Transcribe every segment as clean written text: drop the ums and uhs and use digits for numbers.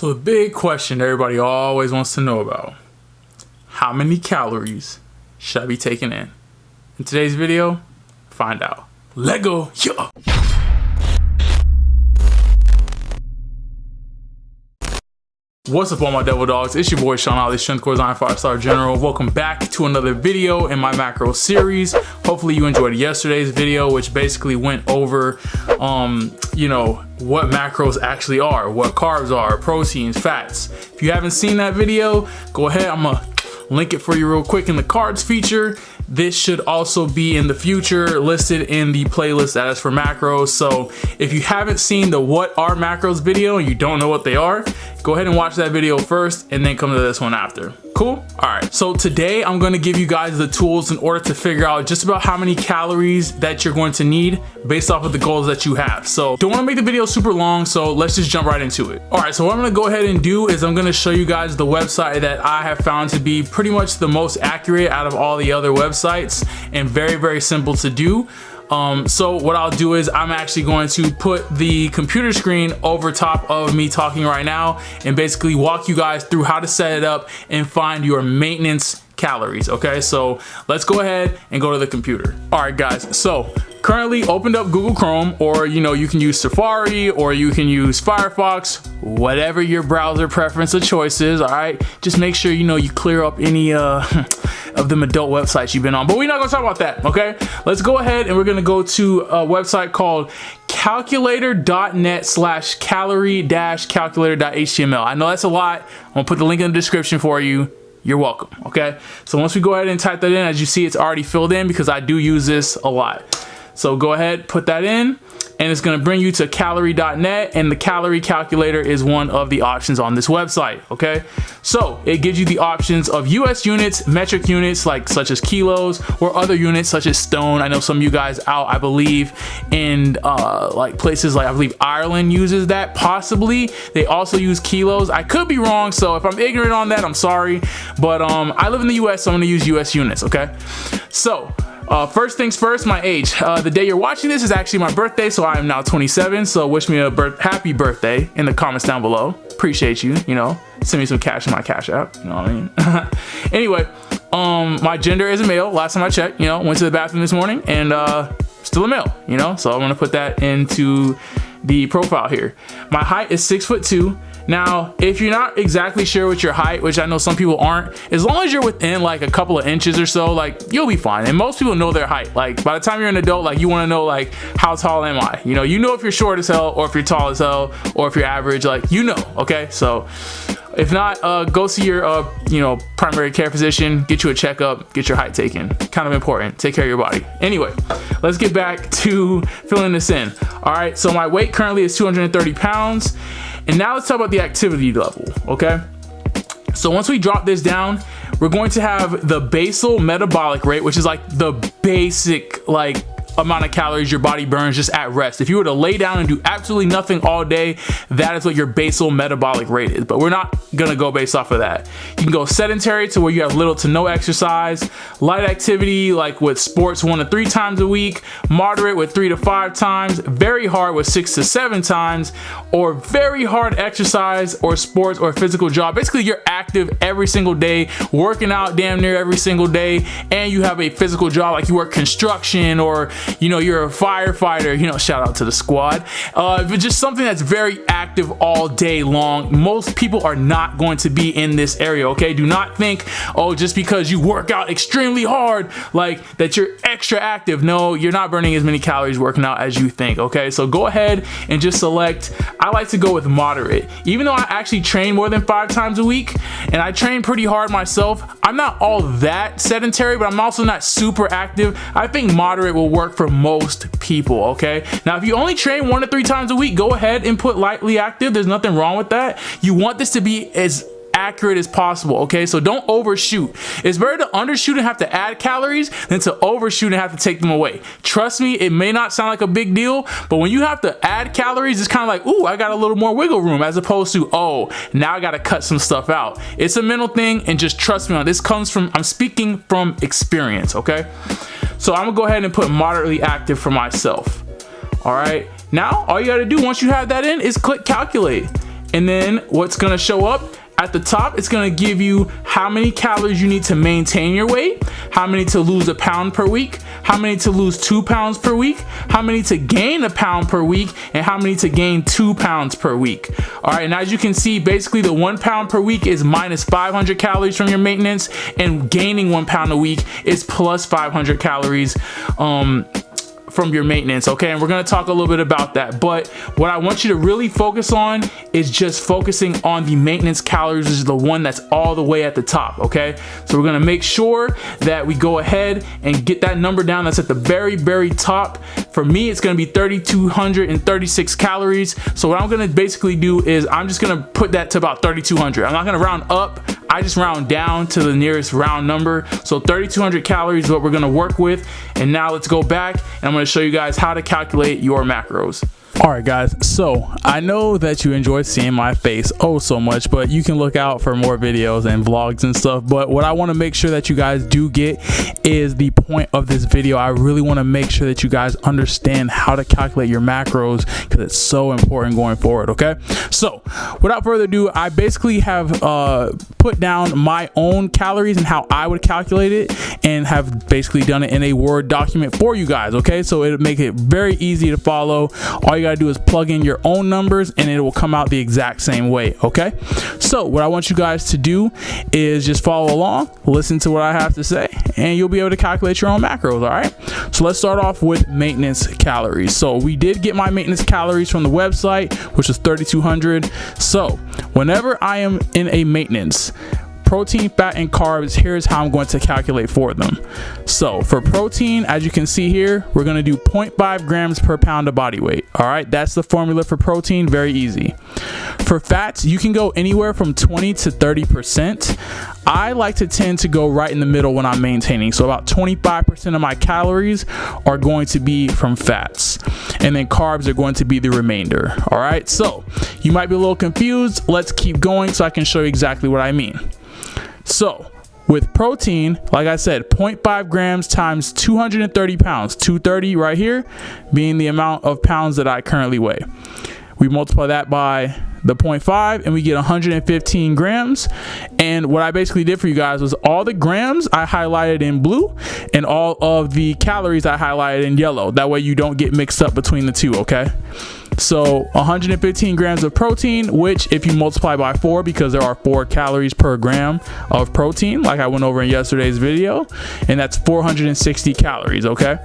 So the big question everybody always wants to know about, how many calories should I be taking in? In today's video, find out. Let go. Yeah. What's up, all my devil dogs? It's your boy Sean Ali, Strength Corps Iron 5-Star General. Welcome back to another video in my macro series. Hopefully you enjoyed yesterday's video, which basically went over you know, what macros actually are, what carbs are, proteins, fats. If you haven't seen that video, go ahead. I'm gonna link it for you real quick in the cards feature. This should also be in the future listed in the playlist that is for macros. So if you haven't seen the what are macros video and you don't know what they are, go ahead and watch that video first and then come to this one after. Cool? All right, so today I'm going to give you guys the tools in order to figure out just about how many calories that you're going to need based off of the goals that you have. So don't want to make the video super long, so let's just jump right into it. All right, so what I'm going to go ahead and do is I'm going to show you guys the website that I have found to be pretty much the most accurate out of all the other websites and very, very simple to do. So what I'll do is I'm actually going to put the computer screen over top of me talking right now and basically walk you guys through how to set it up and find your maintenance calories. Okay, so let's go ahead and go to the computer. All right, guys, so currently opened up Google Chrome, or you can use Safari, or you can use Firefox, whatever your browser preference of choice is. All right, just make sure you clear up any of them adult websites you've been on, but we're not gonna talk about that. Okay, let's go ahead and we're gonna go to a website called calculator.net/calorie-calculator.html. I know that's a lot. I'm gonna put the link in the description for you. You're welcome. Okay, so once we go ahead and type that in, as you see, it's already filled in because I do use this a lot. So go ahead, put that in, and it's going to bring you to calorie.net, and the calorie calculator is one of the options on this website. Okay, so it gives you the options of US units, metric units such as kilos, or other units such as stone. I know some of you guys out, I believe, in like places like I believe Ireland uses that, possibly. They also use kilos. I could be wrong, so if I'm ignorant on that, I'm sorry, but I live in the US, so I'm going to use US units. Okay, so first things first, my age. The day you're watching this is actually my birthday, so I am now 27. So wish me a happy birthday in the comments down below. Appreciate you. Send me some cash in my Cash App. You know what I mean? Anyway, my gender is a male. Last time I checked, went to the bathroom this morning, and still a male. So I'm gonna put that into the profile here. My height is 6'2". Now, if you're not exactly sure with your height, which I know some people aren't, as long as you're within like a couple of inches or so, you'll be fine. And most people know their height. By the time you're an adult, you want to know how tall am I? You know if you're short as hell, or if you're tall as hell, or if you're average, okay? So if not, go see your primary care physician, get you a checkup, get your height taken. Kind of important. Take care of your body. Anyway, let's get back to filling this in. All right, so my weight currently is 230 pounds. And now let's talk about the activity level, okay? So once we drop this down, we're going to have the basal metabolic rate, which is the basic amount of calories your body burns just at rest. If you were to lay down and do absolutely nothing all day, that is what your basal metabolic rate is. But we're not gonna go based off of that. You can go sedentary, to where you have little to no exercise, light activity with sports 1 to 3 times a week, moderate with 3 to 5 times, very hard with 6 to 7 times, or very hard exercise or sports or physical job. Basically, you're active every single day, working out damn near every single day, and you have a physical job, you work construction, or you're a firefighter, shout out to the squad. But just something that's very active all day long. Most people are not going to be in this area, okay? Do not think, oh, just because you work out extremely hard, that you're extra active. No, you're not burning as many calories working out as you think, okay? So go ahead and just select, I like to go with moderate. Even though I actually train more than 5 times a week, and I train pretty hard myself, I'm not all that sedentary, but I'm also not super active. I think moderate will work for most people, okay? Now, if you only train 1 to 3 times a week, go ahead and put lightly active. There's nothing wrong with that. You want this to be as accurate as possible, okay? So don't overshoot. It's better to undershoot and have to add calories than to overshoot and have to take them away. Trust me, it may not sound like a big deal, but when you have to add calories, it's kind of ooh, I got a little more wiggle room, as opposed to, oh, now I got to cut some stuff out. It's a mental thing, and just trust me on this. I'm speaking from experience, okay? So I'm gonna go ahead and put moderately active for myself. All right, now all you gotta do once you have that in is click calculate. And then what's gonna show up at the top, it's gonna give you how many calories you need to maintain your weight, how many to lose a pound per week, how many to lose 2 pounds per week, how many to gain a pound per week, and how many to gain 2 pounds per week. All right, and as you can see, basically the 1 pound per week is minus 500 calories from your maintenance, and gaining 1 pound a week is plus 500 calories from your maintenance. Okay, and we're going to talk a little bit about that, but what I want you to really focus on is just focusing on the maintenance calories, which is the one that's all the way at the top. Okay, so we're going to make sure that we go ahead and get that number down. That's at the very top. For me, it's going to be 3,236 calories. So what I'm going to basically do is I'm just going to put that to about 3,200. I'm not going to round up, I just round down to the nearest round number. So 3,200 calories is what we're gonna work with. And now let's go back and I'm gonna show you guys how to calculate your macros. All right, guys, so I know that you enjoy seeing my face oh so much, but you can look out for more videos and vlogs and stuff. But what I want to make sure that you guys do get is the point of this video. I really want to make sure that you guys understand how to calculate your macros, because it's so important going forward. Okay, so without further ado, I basically have put down my own calories and how I would calculate it, and have basically done it in a Word document for you guys. Okay, so it'll make it very easy to follow. All you gotta do is plug in your own numbers and it will come out the exact same way. Okay, so what I want you guys to do is just follow along, listen to what I have to say, and you'll be able to calculate your own macros. All right, so let's start off with maintenance calories. So we did get my maintenance calories from the website, which was 3,200. So whenever I am in a maintenance, protein, fat, and carbs, here's how I'm going to calculate for them. So for protein, as you can see here, we're going to do 0.5 grams per pound of body weight. All right, that's the formula for protein. Very easy. For fats, you can go anywhere from 20 to 30%. I like to tend to go right in the middle when I'm maintaining. So about 25% of my calories are going to be from fats, and then carbs are going to be the remainder. All right, so you might be a little confused. Let's keep going so I can show you exactly what I mean. So with protein, like I said, 0.5 grams times 230 pounds, 230 right here being the amount of pounds that I currently weigh. We multiply that by the 0.5 and we get 115 grams. And what I basically did for you guys was all the grams I highlighted in blue and all of the calories I highlighted in yellow. That way you don't get mixed up between the two. Okay, so 115 grams of protein, which if you multiply by 4, because there are 4 calories per gram of protein, like I went over in yesterday's video, and that's 460 calories. Okay,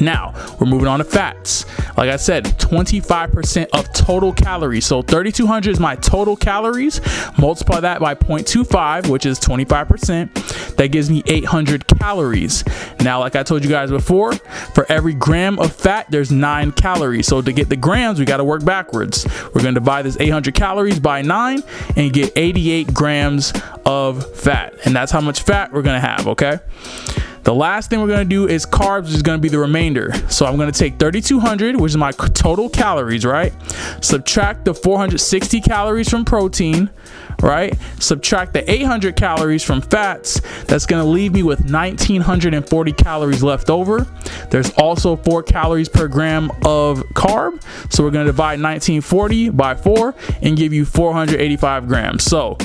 now we're moving on to fats. Like I said, 25% of total calories. So 3,200 is my total calories. Multiply that by 0.25, which is 25%. That gives me 800 calories. Now, like I told you guys before, for every gram of fat, there's 9 calories. So to get the grams, we got to work backwards. We're going to divide this 800 calories by 9 and get 88 grams of fat. And that's how much fat we're going to have. Okay. The last thing we're going to do is carbs, which is going to be the remainder. So I'm going to take 3,200, which is my total calories, right? Subtract the 460 calories from protein, right? Subtract the 800 calories from fats. That's going to leave me with 1,940 calories left over. There's also 4 calories per gram of carb. So we're going to divide 1,940 by 4 and give you 485 grams. So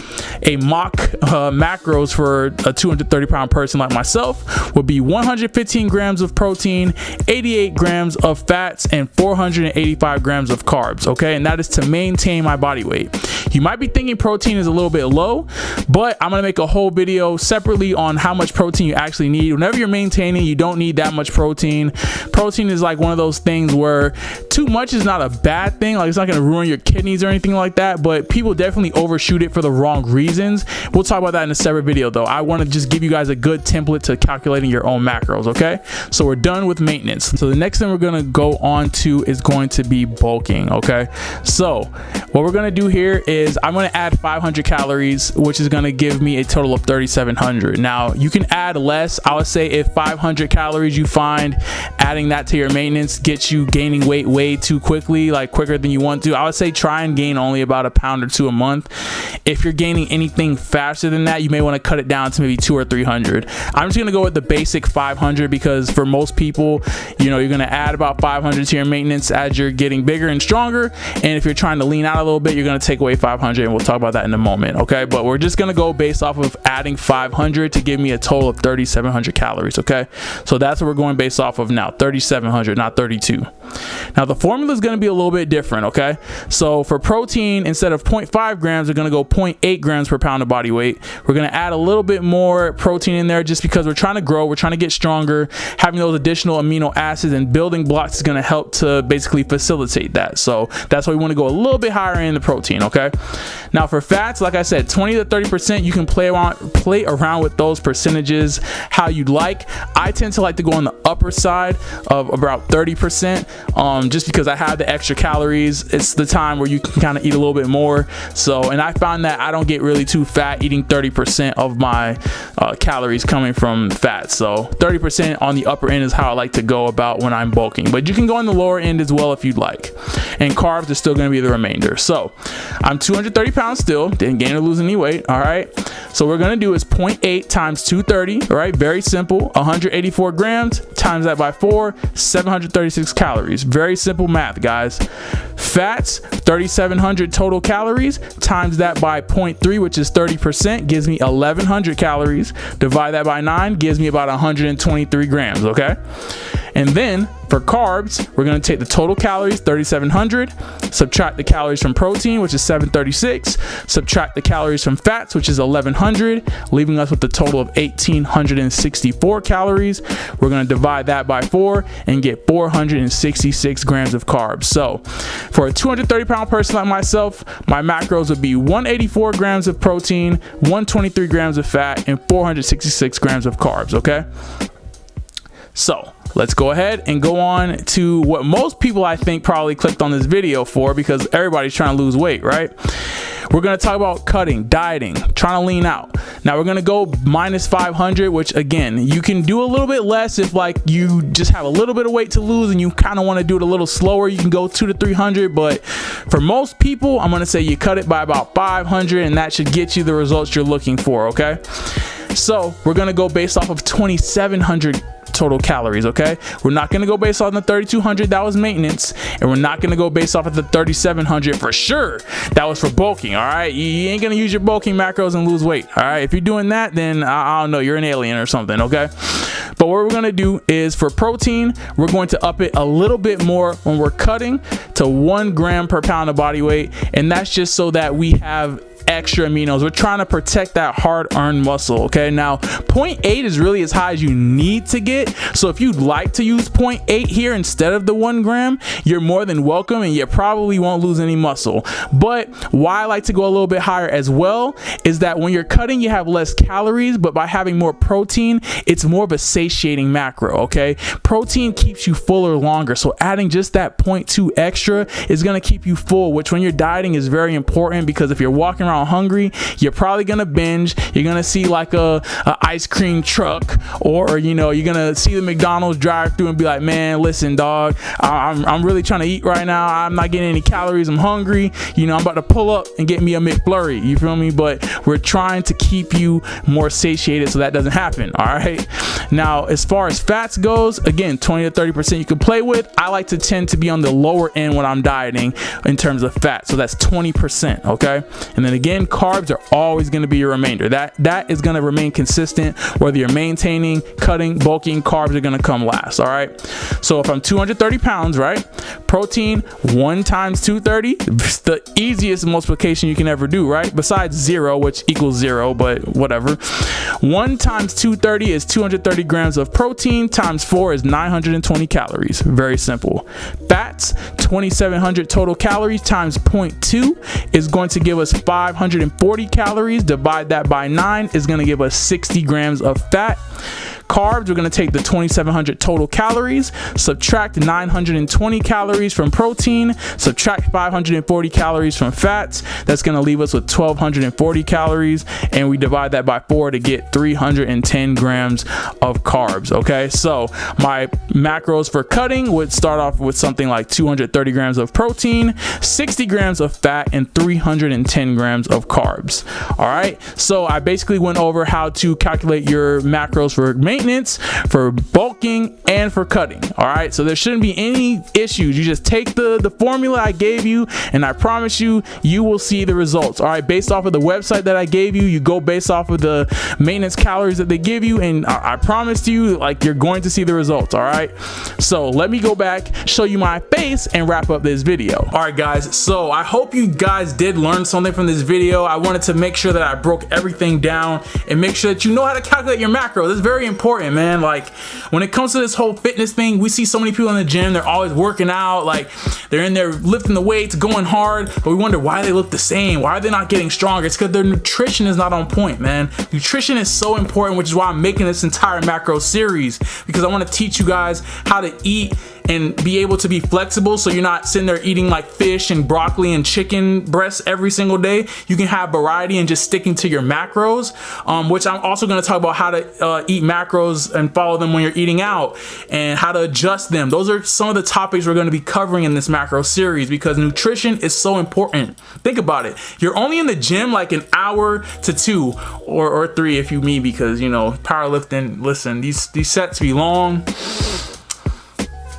a mock macros for a 230-pound person like myself would be 115 grams of protein, 88 grams of fats, and 485 grams of carbs. Okay, and that is to maintain my body weight. You might be thinking protein is a little bit low, but I'm gonna make a whole video separately on how much protein you actually need. Whenever you're maintaining, you don't need that much protein. Protein is like one of those things where too much is not a bad thing. Like, it's not gonna ruin your kidneys or anything like that, but people definitely overshoot it for the wrong reasons. We'll talk about that in a separate video though. I want to just give you guys a good template to calculating your own macros. Okay, so we're done with maintenance. So the next thing we're gonna go on to is going to be bulking. Okay, so what we're gonna do here is I'm gonna add 500 calories, which is gonna give me a total of 3,700. Now you can add less. I would say if 500 calories you find adding that to your maintenance gets you gaining weight way too quickly, like quicker than you want to, I would say try and gain only about a pound or 2 a month. If you're gaining anything faster than that, you may want to cut it down to maybe 200 or 300. I'm just gonna go with the basic 500 because for most people, you know, you're gonna add about 500 to your maintenance as you're getting bigger and stronger. And if you're trying to lean out a little bit, you're gonna take away 500, and we'll talk about that in a moment, okay? But we're just gonna go based off of adding 500 to give me a total of 3,700 calories, okay? So that's what we're going based off of now, 3,700, not 32. Now the formula is gonna be a little bit different, okay? So for protein, instead of 0.5 grams, we're gonna go 0.8 grams per pound of body weight. We're gonna add a little bit more protein in there just because we're trying to grow, we're trying to get stronger. Having those additional amino acids and building blocks is gonna help to basically facilitate that. So that's why we wanna go a little bit higher in the protein, okay? Now for fats, like I said, 20 to 30%, you can play around with those percentages how you'd like. I tend to like to go on the upper side of about 30%, just because I have the extra calories. It's the time where you can kind of eat a little bit more. So, and I found that I don't get really too fat eating 30% of my calories coming from fat. So 30% on the upper end is how I like to go about when I'm bulking, but you can go on the lower end as well if you'd like. And carbs are still going to be the remainder. So I'm 230 pounds still, didn't gain or lose any weight. All right, so what we're going to do is 0.8 times 230. All right, very simple. 184 grams times that by 4, 736 calories. Very simple math, guys. Fats, 3,700 total calories, times that by 0.3, which is 30%, gives me 1,100 calories. Divide that by 9, gives me about 123 grams, okay? And then for carbs, we're gonna take the total calories, 3,700, subtract the calories from protein, which is 736, subtract the calories from fats, which is 1,100, leaving us with a total of 1,864 calories. We're gonna divide that by 4 and get 466 grams of carbs. So for a 230 pound person like myself, my macros would be 184 grams of protein, 123 grams of fat, and 466 grams of carbs, okay? So let's go ahead and go on to what most people I think probably clicked on this video for, because everybody's trying to lose weight, right? We're going to talk about cutting, dieting, trying to lean out. Now we're going to go minus 500, which again, you can do a little bit less if like you just have a little bit of weight to lose and you kind of want to do it a little slower. You can go 200 to 300, but for most people, I'm going to say you cut it by about 500 and that should get you the results you're looking for, okay? So we're going to go based off of 2,700 total calories, okay? We're not going to go based on the 3,200 that was maintenance, and we're not going to go based off of the 3,700 for sure that was for bulking. All right, you ain't going to use your bulking macros and lose weight. All right, if you're doing that, then I don't know, you're an alien or something, okay? But what we're going to do is for protein, we're going to up it a little bit more when we're cutting to 1 gram per pound of body weight, and that's just so that we have extra aminos. We're trying to protect that hard-earned muscle, okay? Now 0.8 is really as high as you need to get, so if you'd like to use 0.8 here instead of the 1 gram, you're more than welcome, and you probably won't lose any muscle. But why I like to go a little bit higher as well is that when you're cutting, you have less calories, but by having more protein, it's more of a satiating macro, okay? Protein keeps you fuller longer, so adding just that 0.2 extra is going to keep you full, which when you're dieting is very important, because if you're walking around hungry, you're probably gonna binge. You're gonna see like a ice cream truck, or you know, you're gonna see the McDonald's drive through and be like, man, listen dog, I'm really trying to eat right now, I'm not getting any calories, I'm hungry, you know, I'm about to pull up and get me a McFlurry, you feel me? But we're trying to keep you more satiated so that doesn't happen. All right, now as far as fats goes, again, 20 to 30% you can play with. I like to tend to be on the lower end when I'm dieting in terms of fat, so that's 20%, okay? And then again, carbs are always going to be your remainder. That is going to remain consistent whether you're maintaining, cutting, bulking. Carbs are going to come last. All right, so if I'm 230 pounds, right, protein 1 times 230, it's the easiest multiplication you can ever do, right? Besides 0, which equals 0, but whatever. 1 times 230 is 230 grams of protein, times 4 is 920 calories. Very simple. Fats, 2,700 total calories times 0.2 is going to give us 540 calories. Divide that by 9 is going to give us 60 grams of fat. carbs, we're gonna take the 2,700 total calories, subtract 920 calories from protein, subtract 540 calories from fats. That's gonna leave us with 1,240 calories, and we divide that by 4 to get 310 grams of carbs. Okay, so my macros for cutting would start off with something like 230 grams of protein, 60 grams of fat, and 310 grams of carbs. All right, so I basically went over how to calculate your macros for maintenance, for bulking, and for cutting. All right, so there shouldn't be any issues. You just take the formula I gave you, and I promise you, you will see the results. All right, based off of the website that I gave you, you go based off of the maintenance calories that they give you, and I promise you, like, you're going to see the results. All right, so let me go back, show you my face, and wrap up this video. All right, guys, so I hope you guys did learn something from this video. I wanted to make sure that I broke everything down and make sure that you know how to calculate your macros. It's very important, man. Like, when it comes to this whole fitness thing, we see so many people in the gym, they're always working out, like they're in there lifting the weights, going hard, but we wonder why they look the same. Why are they not getting stronger? It's because their nutrition is not on point, man. Nutrition is so important, which is why I'm making this entire macro series, because I want to teach you guys how to eat and be able to be flexible, so you're not sitting there eating like fish and broccoli and chicken breasts every single day. You can have variety and just sticking to your macros, which I'm also going to talk about how to eat macros and follow them when you're eating out, and how to adjust them. Those are some of the topics we're going to be covering in this macro series, because nutrition is so important. Think about it. You're only in the gym like an hour to 2 or 3 if you me, because, you know, powerlifting, listen, these sets be long,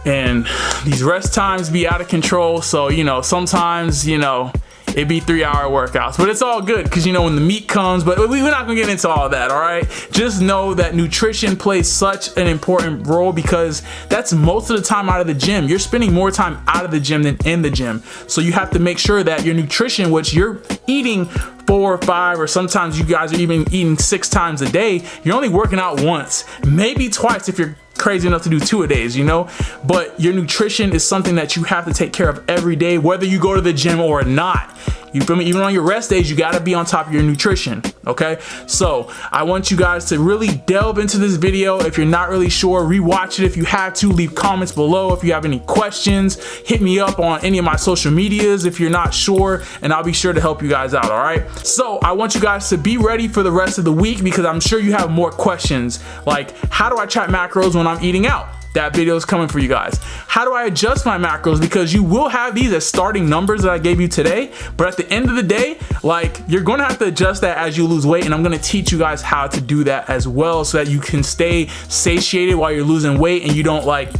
and these rest times be out of control. So, you know, sometimes, you know, it'd be 3-hour workouts, but it's all good, because, you know, when the meat comes, but we're not gonna get into all that. All right, just know that nutrition plays such an important role, because that's most of the time out of the gym. You're spending more time out of the gym than in the gym, so you have to make sure that your nutrition, which you're eating 4 or 5, or sometimes you guys are even eating 6 times a day, you're only working out once, maybe twice if you're crazy enough to do 2 a days, you know. But your nutrition is something that you have to take care of every day, whether you go to the gym or not. You feel me? Even on your rest days, you got to be on top of your nutrition. Okay, so I want you guys to really delve into this video. If you're not really sure, rewatch it. If you have to, leave comments below. If you have any questions, hit me up on any of my social medias if you're not sure, and I'll be sure to help you guys out. All right, so I want you guys to be ready for the rest of the week, because I'm sure you have more questions, like, how do I track macros when I'm eating out? That video is coming for you guys. How do I adjust my macros? Because you will have these as starting numbers that I gave you today, but at the end of the day, like, you're going to have to adjust that as you lose weight, and I'm going to teach you guys how to do that as well, so that you can stay satiated while you're losing weight and you don't, like,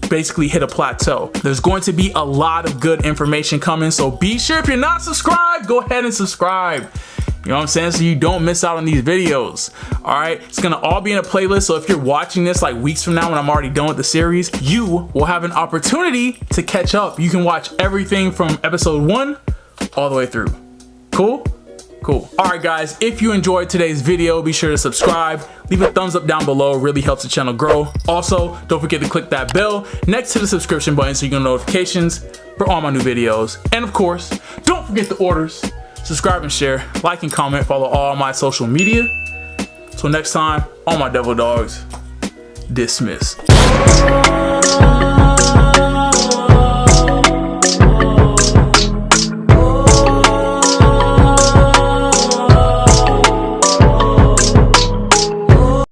basically hit a plateau. There's going to be a lot of good information coming, so be sure, if you're not subscribed, go ahead and subscribe. You know what I'm saying? So you don't miss out on these videos. All right, it's gonna all be in a playlist, so if you're watching this like weeks from now when I'm already done with the series, you will have an opportunity to catch up. You can watch everything from episode 1 all the way through. Cool? Cool. All right, guys, if you enjoyed today's video, be sure to subscribe, leave a thumbs up down below. It really helps the channel grow. Also, don't forget to click that bell next to the subscription button so you get notifications for all my new videos. And of course, don't forget the orders. Subscribe and share, like and comment, follow all my social media. Till next time, all my devil dogs, dismiss.